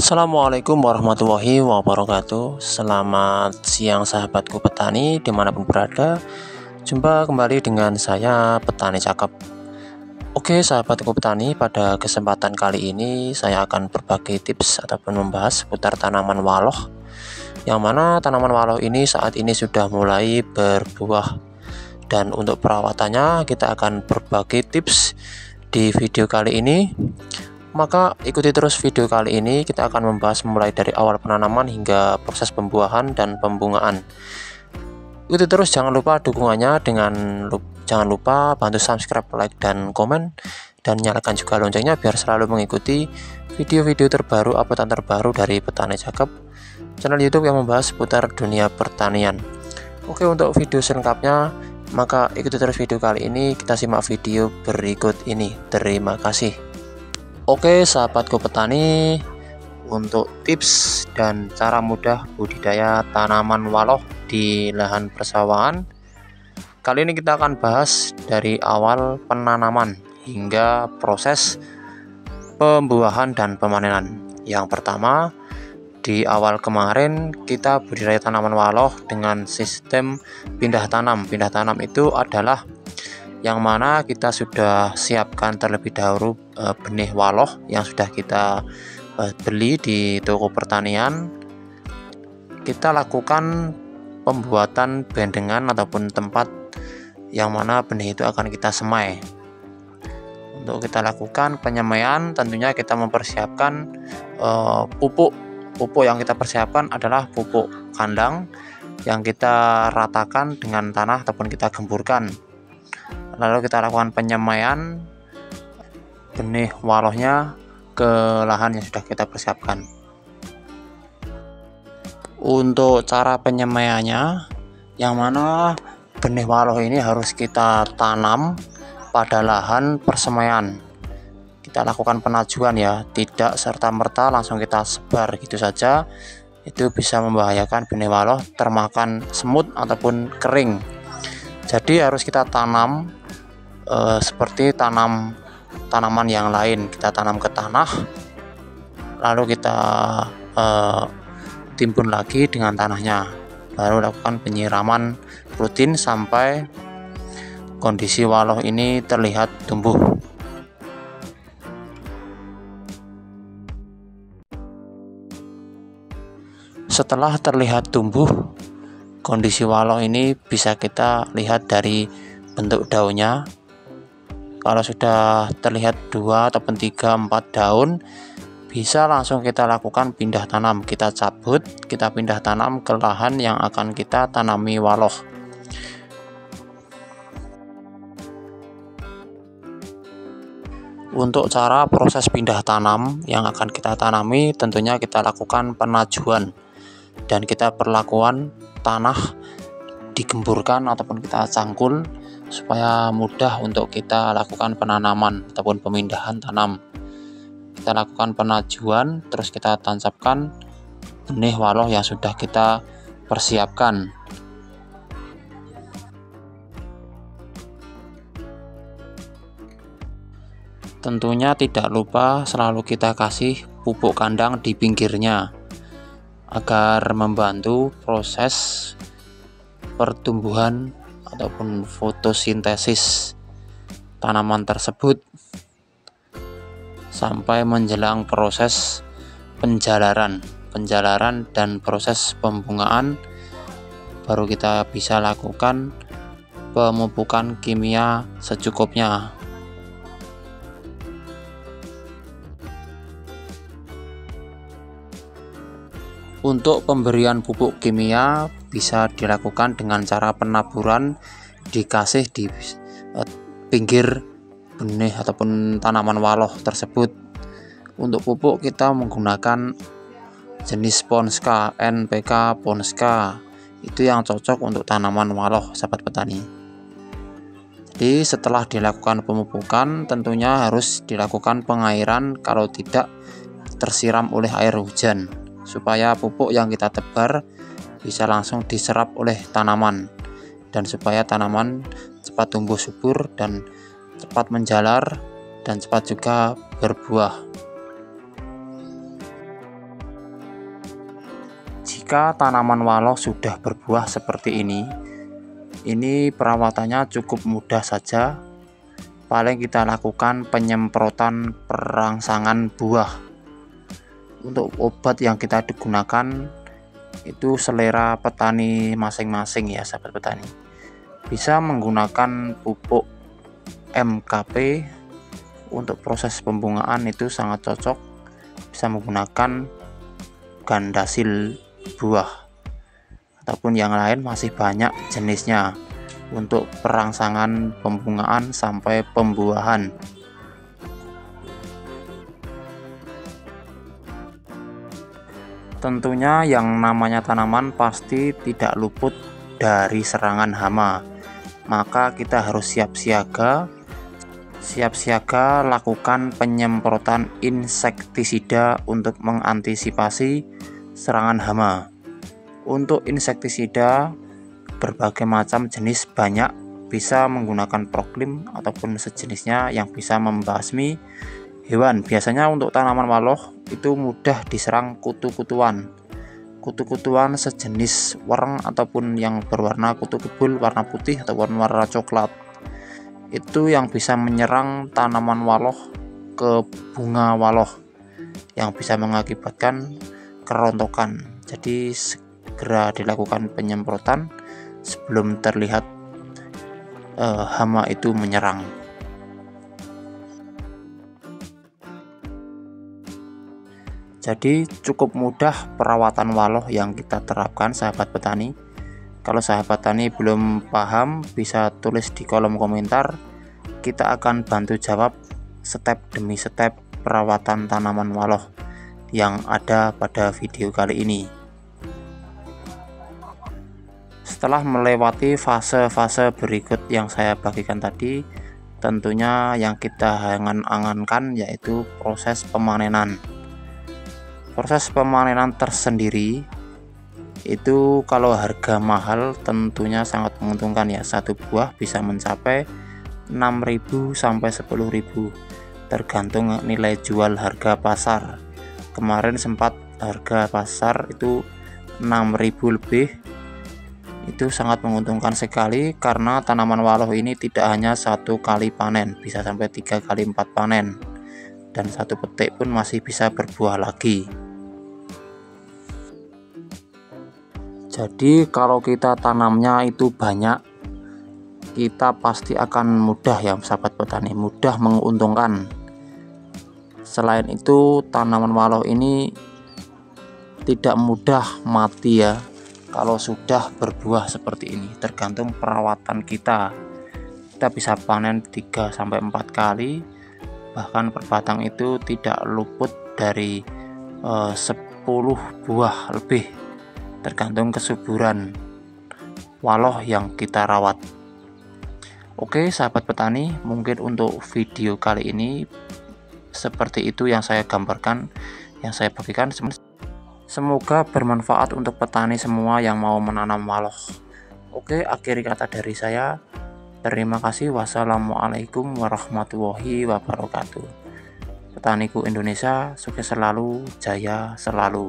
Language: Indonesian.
Assalamualaikum warahmatullahi wabarakatuh. Selamat siang sahabatku petani dimanapun berada. Jumpa kembali dengan saya Petani Cakep. Oke sahabatku petani, pada kesempatan kali ini saya akan berbagi tips ataupun membahas seputar tanaman waloh, yang mana tanaman waloh ini saat ini sudah mulai berbuah. Dan untuk perawatannya kita akan berbagi tips di video kali ini. Maka ikuti terus video kali ini, kita akan membahas mulai dari awal penanaman hingga proses pembuahan dan pembungaan. Ikuti terus, jangan lupa dukungannya jangan lupa bantu subscribe, like, dan komen, dan nyalakan juga loncengnya biar selalu mengikuti video-video terbaru, uploadan terbaru dari Petani Cakep, channel YouTube yang membahas seputar dunia pertanian. Oke, untuk video selengkapnya maka ikuti terus video kali ini, kita simak video berikut ini. Terima kasih. Oke sahabatku petani, untuk tips dan cara mudah budidaya tanaman waloh di lahan persawahan, kali ini kita akan bahas dari awal penanaman hingga proses pembuahan dan pemanenan. Yang pertama, di awal kemarin kita budidaya tanaman waloh dengan sistem pindah tanam. Pindah tanam itu adalah yang mana kita sudah siapkan terlebih dahulu benih waloh yang sudah kita beli di toko pertanian. Kita lakukan pembuatan bendengan ataupun tempat yang mana benih itu akan kita semai. Untuk kita lakukan penyemaian, tentunya kita mempersiapkan pupuk yang kita persiapkan adalah pupuk kandang yang kita ratakan dengan tanah ataupun kita gemburkan. Lalu kita lakukan penyemaian benih walohnya ke lahan yang sudah kita persiapkan. Untuk cara penyemaiannya, yang mana benih waloh ini harus kita tanam pada lahan persemaian. Kita lakukan penajuan ya, tidak serta-merta langsung kita sebar gitu saja. Itu bisa membahayakan benih waloh termakan semut ataupun kering. Jadi harus kita tanam seperti tanaman yang lain, kita tanam ke tanah, lalu kita timbun lagi dengan tanahnya, baru lakukan penyiraman rutin sampai kondisi waloh ini terlihat tumbuh. Setelah terlihat tumbuh, kondisi waloh ini bisa kita lihat dari bentuk daunnya. Kalau sudah terlihat 2 ataupun 3, 4 daun, bisa langsung kita lakukan pindah tanam. Kita cabut, kita pindah tanam ke lahan yang akan kita tanami waloh. Untuk cara proses pindah tanam yang akan kita tanami, tentunya kita lakukan penajuan dan kita perlakuan tanah digemburkan ataupun kita cangkul supaya mudah untuk kita lakukan penanaman ataupun pemindahan tanam. Kita lakukan penajuan, terus kita tancapkan benih waloh yang sudah kita persiapkan. Tentunya tidak lupa selalu kita kasih pupuk kandang di pinggirnya agar membantu proses pertumbuhan ataupun fotosintesis tanaman tersebut sampai menjelang proses penjalaran dan proses pembungaan, baru kita bisa lakukan pemupukan kimia secukupnya. Untuk pemberian pupuk kimia bisa dilakukan dengan cara penaburan, dikasih di pinggir benih ataupun tanaman waloh tersebut. Untuk pupuk kita menggunakan jenis Ponska, NPK Ponska. Itu yang cocok untuk tanaman waloh, sahabat petani. Jadi setelah dilakukan pemupukan, tentunya harus dilakukan pengairan kalau tidak tersiram oleh air hujan, supaya pupuk yang kita tebar bisa langsung diserap oleh tanaman dan supaya tanaman cepat tumbuh subur dan cepat menjalar dan cepat juga berbuah. Jika tanaman waloh sudah berbuah seperti ini perawatannya cukup mudah saja. Paling kita lakukan penyemprotan perangsangan buah. Untuk obat yang kita digunakan itu selera petani masing-masing ya sahabat petani. Bisa menggunakan pupuk MKP untuk proses pembungaan itu sangat cocok. Bisa menggunakan gandasil buah ataupun yang lain, masih banyak jenisnya untuk perangsangan pembungaan sampai pembuahan. Tentunya yang namanya tanaman pasti tidak luput dari serangan hama, maka kita harus siap siaga lakukan penyemprotan insektisida untuk mengantisipasi serangan hama. Untuk insektisida berbagai macam jenis banyak, bisa menggunakan Proklim ataupun sejenisnya yang bisa membasmi hewan. Biasanya untuk tanaman waloh itu mudah diserang kutu-kutuan sejenis wereng ataupun yang berwarna kutu kebul warna putih atau warna coklat. Itu yang bisa menyerang tanaman waloh ke bunga waloh yang bisa mengakibatkan kerontokan. Jadi segera dilakukan penyemprotan sebelum terlihat hama itu menyerang. Jadi cukup mudah perawatan waloh yang kita terapkan sahabat petani. Kalau sahabat petani belum paham, bisa tulis di kolom komentar. Kita akan bantu jawab step demi step perawatan tanaman waloh yang ada pada video kali ini. Setelah melewati fase-fase berikut yang saya bagikan tadi, tentunya yang kita angan-angankan yaitu proses pemanenan. Proses pemanenan tersendiri itu kalau harga mahal tentunya sangat menguntungkan ya. Satu buah bisa mencapai 6.000 sampai 10.000 tergantung nilai jual harga pasar. Kemarin sempat harga pasar itu 6.000 lebih. Itu sangat menguntungkan sekali karena tanaman waloh ini tidak hanya satu kali panen, bisa sampai 3 kali 4 panen, dan satu petik pun masih bisa berbuah lagi. Jadi kalau kita tanamnya itu banyak, kita pasti akan mudah ya sahabat petani, mudah menguntungkan. Selain itu tanaman waloh ini tidak mudah mati ya kalau sudah berbuah seperti ini. Tergantung perawatan kita bisa panen 3-4 kali, bahkan per batang itu tidak luput dari 10 buah lebih, tergantung kesuburan waloh yang kita rawat. Oke sahabat petani, mungkin untuk video kali ini seperti itu yang saya gambarkan, yang saya bagikan. Semoga bermanfaat untuk petani semua yang mau menanam waloh. Oke, akhir kata dari saya, terima kasih. Wassalamualaikum warahmatullahi wabarakatuh. Petaniku Indonesia, sukses selalu, jaya selalu.